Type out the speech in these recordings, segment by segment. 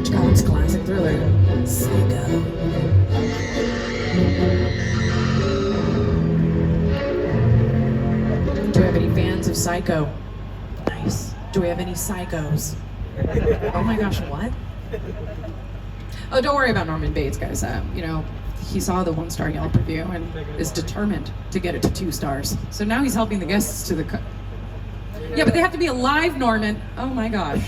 Hitchcock's classic thriller, Psycho. Do we have any fans of Psycho? Nice. Do we have any psychos? Oh my gosh, what? Oh, don't worry about Norman Bates, guys. He saw the 1-star Yelp review and is determined to get it to 2 stars. So now he's helping the guests to the yeah, but they have to be alive, Norman. Oh my gosh.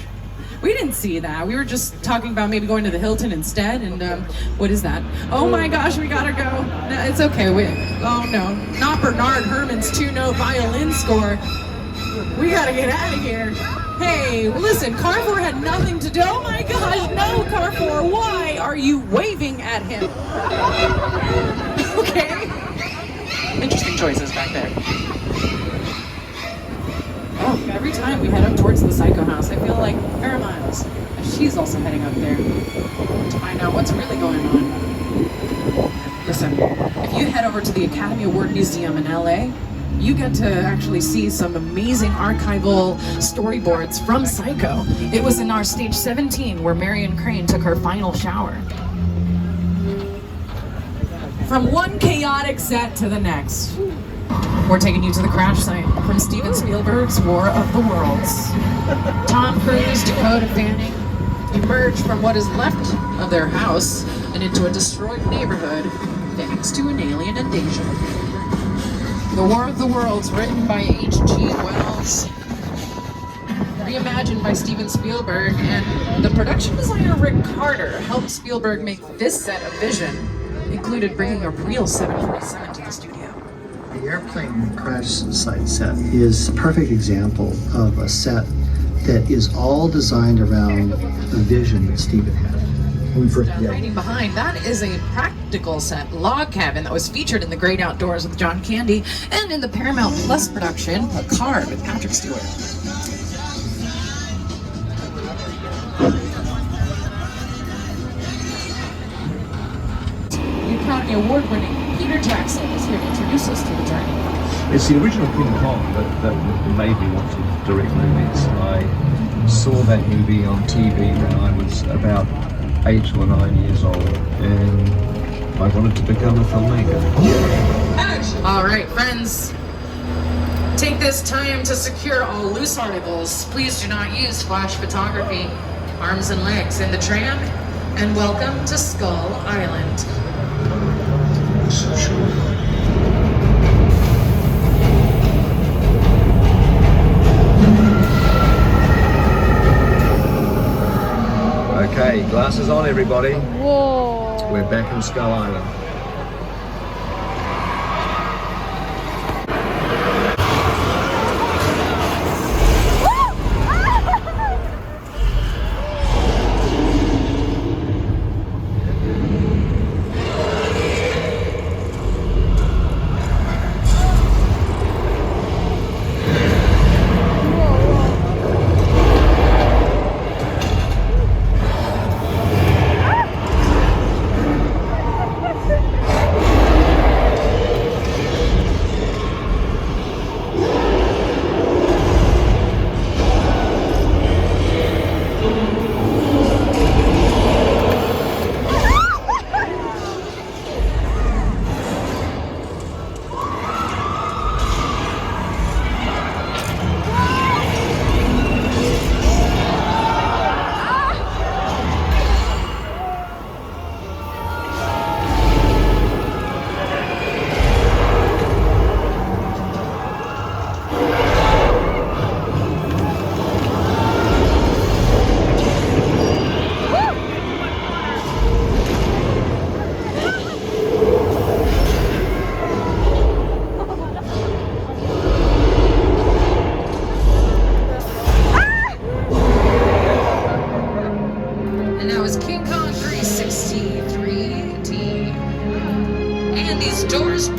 We didn't see that. We were just talking about maybe going to the Hilton instead, and what is that? Oh my gosh, we gotta go. No, it's okay, oh no, not Bernard Herrmann's 2-note violin score. We gotta get out of here. Hey, listen, Carrefour had nothing to do. Oh my gosh, no, Carrefour, why are you waving at him? Okay. Interesting choices back there. Oh, every time we head up towards the Psycho House, I feel like Paramount, she's also heading up there to find out what's really going on. Listen, if you head over to the Academy Award Museum in LA, you get to actually see some amazing archival storyboards from Psycho. It was in our stage 17 where Marion Crane took her final shower. From one chaotic set to the next, we're taking you to the crash site from Steven Spielberg's War of the Worlds. Tom Cruise, Dakota Fanning emerge from what is left of their house and into a destroyed neighborhood thanks to an alien invasion. The War of the Worlds, written by H.G. Wells, reimagined by Steven Spielberg, and the production designer Rick Carter helped Spielberg make this set of vision, included bringing a real 747 to the studio. The airplane crash site set is a perfect example of a set that is all designed around the vision that Steven had. Hiding behind, that is a practical set log cabin that was featured in The Great Outdoors with John Candy and in the Paramount Plus production, Picard with Patrick Stewart. The Academy Award-winning Peter Jackson is here to introduce us to the journey. It's the original King Kong that made me want to direct movies. I saw that movie on TV when I was about 8 or 9 years old, and I wanted to become a filmmaker. All right, friends, take this time to secure all loose articles. Please do not use flash photography, arms and legs in the tram, and welcome to Skull Island. So sure. Okay, glasses on, everybody. Whoa. We're back in Skull Island.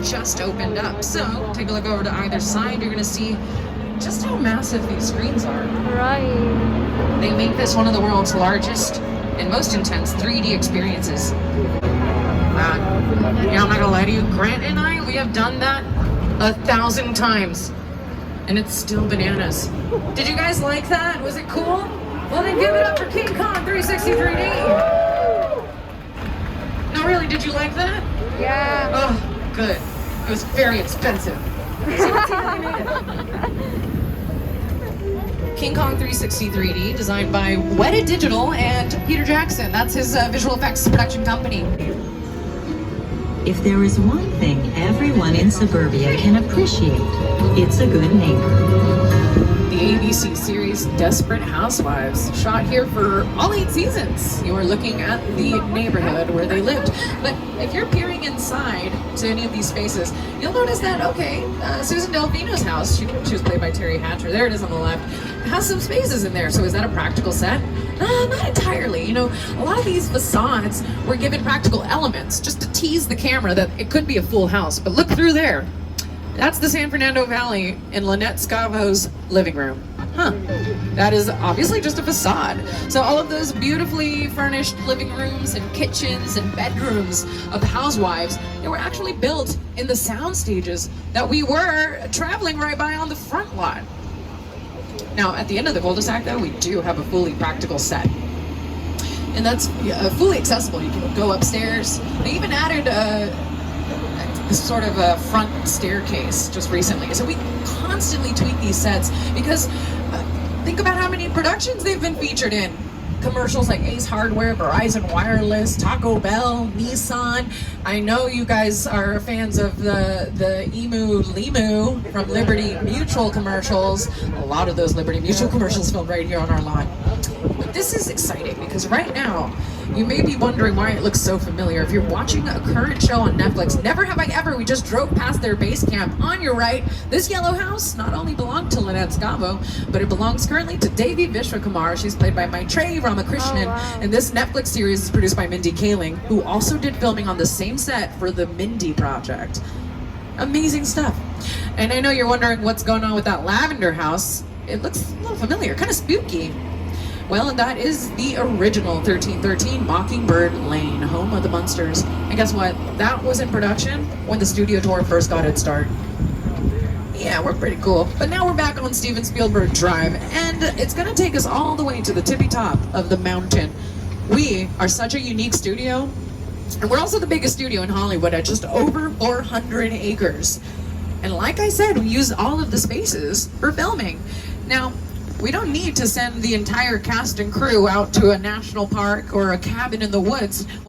Just opened up. So take a look over to either side. You're going to see just how massive these screens are. Right. They make this one of the world's largest and most intense 3D experiences. I'm not going to lie to you. Grant and I, we have done that 1,000 times. And it's still bananas. Did you guys like that? Was it cool? Well, then give it up for King Kong 360 3D. Oh, really? Did you like that? Yeah. Oh, good. It was very expensive. King Kong 360 3D, designed by Weta Digital and Peter Jackson. That's his visual effects production company. If there is one thing everyone in suburbia can appreciate, it's a good neighbor. The ABC series Desperate Housewives, shot here for all 8 seasons. You are looking at the neighborhood where they lived. But if you're peering inside to any of these spaces, you'll notice that, okay, Susan Delvino's house, she was played by Terry Hatcher, there it is on the left, has some spaces in there. So is that a practical set? Not entirely. You know, a lot of these facades were given practical elements just to tease the camera that it could be a full house. But look through there. That's the San Fernando Valley in Lynette Scavo's living room. That is obviously just a facade. So all of those beautifully furnished living rooms and kitchens and bedrooms of the housewives, they were actually built in the sound stages that we were traveling right by on the front lot. Now, at the end of the cul-de-sac, though, we do have a fully practical set. And that's fully accessible. You can go upstairs. They even added this sort of a front staircase just recently. So we constantly tweak these sets because think about how many productions they've been featured in. Commercials like Ace Hardware, Verizon Wireless, Taco Bell, Nissan. I know you guys are fans of the Emu Limu from Liberty Mutual commercials. A lot of those Liberty Mutual commercials filmed right here on our lot. But this is exciting because right now, you may be wondering why it looks so familiar. If you're watching a current show on Netflix, Never Have I Ever, we just drove past their base camp. On your right, this yellow house not only belonged to Lynette Scavo, but it belongs currently to Devi Vishwakumar. She's played by Maitreyi Ramakrishnan. Oh, wow. And this Netflix series is produced by Mindy Kaling, who also did filming on the same set for the Mindy Project. Amazing stuff. And I know you're wondering what's going on with that lavender house. It looks a little familiar, kind of spooky. Well, and that is the original 1313 Mockingbird Lane, home of the Munsters. And guess what? That was in production when the studio tour first got its start. Yeah, we're pretty cool. But now we're back on Steven Spielberg Drive, and it's gonna take us all the way to the tippy top of the mountain. We are such a unique studio, and we're also the biggest studio in Hollywood at just over 400 acres. And like I said, we use all of the spaces for filming. Now, we don't need to send the entire cast and crew out to a national park or a cabin in the woods.